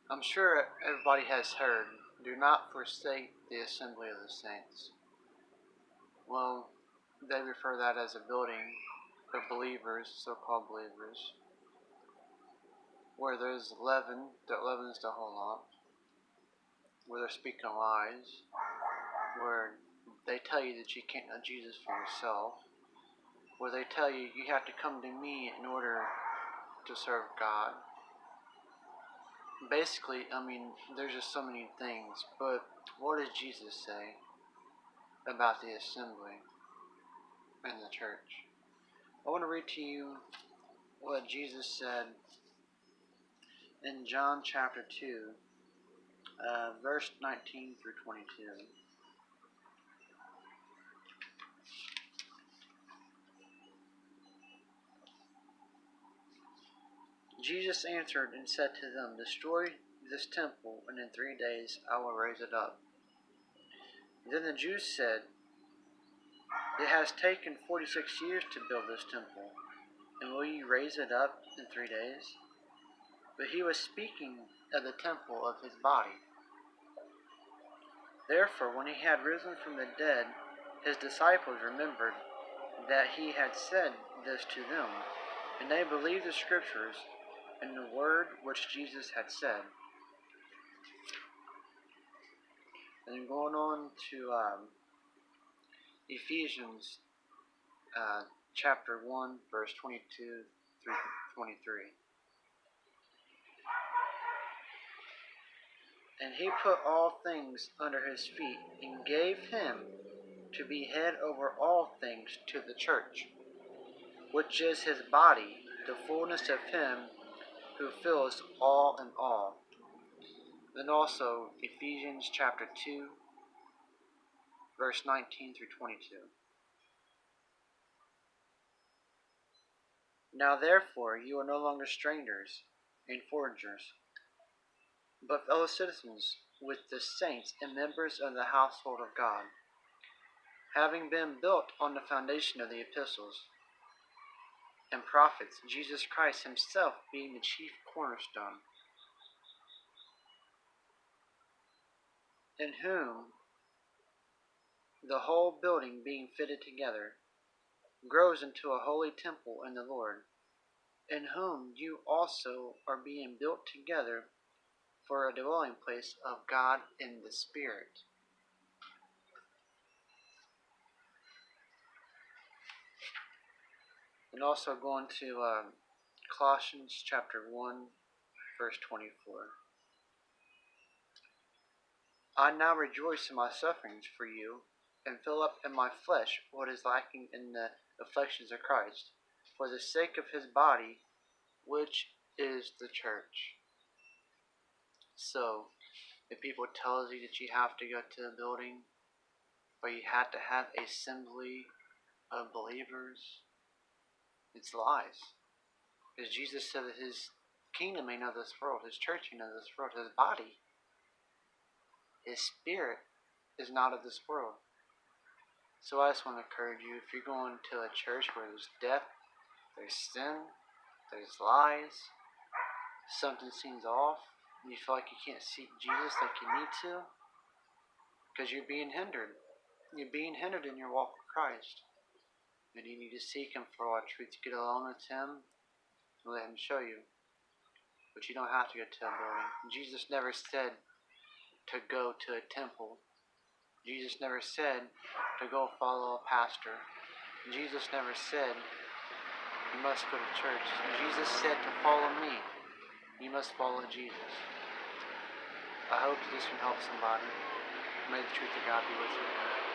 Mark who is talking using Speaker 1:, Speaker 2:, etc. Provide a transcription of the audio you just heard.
Speaker 1: I'm sure everybody has heard, do not forsake the assembly of the saints. Well, they refer that as a building of believers, so-called believers, where there's leaven that leavens the whole lump, where they're speaking lies, where they tell you that you can't know Jesus for yourself, where they tell you you have to come to me in order to serve God. Basically, there's just so many things, but what does Jesus say about the assembly and the church? I want to read to you what Jesus said in John chapter 2, verse 19 through 22. Jesus answered and said to them, Destroy this temple, and in 3 days I will raise it up. Then the Jews said, It has taken 46 years to build this temple, and will you raise it up in 3 days? But he was speaking of the temple of his body. Therefore, when he had risen from the dead, his disciples remembered that he had said this to them, and they believed the Scriptures and the word which Jesus had said. And then going on to Ephesians chapter 1, verse 22 through 23. And he put all things under his feet, and gave him to be head over all things to the church, which is his body, the fullness of him who fills all in all. Then also Ephesians chapter 2, verse 19 through 22. Now therefore you are no longer strangers and foreigners, but fellow citizens with the saints and members of the household of God, having been built on the foundation of the epistles and prophets, Jesus Christ himself being the chief cornerstone, in whom the whole building being fitted together grows into a holy temple in the Lord, in whom you also are being built together for a dwelling place of God in the Spirit. And also going to Colossians chapter 1, verse 24. I now rejoice in my sufferings for you, and fill up in my flesh what is lacking in the afflictions of Christ, for the sake of his body, which is the church. So, if people tell you that you have to go to a building, or you have to have an assembly of believers, it's lies. Because Jesus said that his kingdom ain't of this world, his church ain't of this world, his body, his spirit is not of this world. So I just want to encourage you, if you're going to a church where there's death, there's sin, there's lies, something seems off, and you feel like you can't seek Jesus like you need to, because you're being hindered. You're being hindered in your walk with Christ. And you need to seek him for all truth. Get alone with him and let him show you. But you don't have to go to a building. Jesus never said to go to a temple. Jesus never said to go follow a pastor. Jesus never said you must go to church. Jesus said to follow me. You must follow Jesus. I hope this can help somebody. May the truth of God be with you.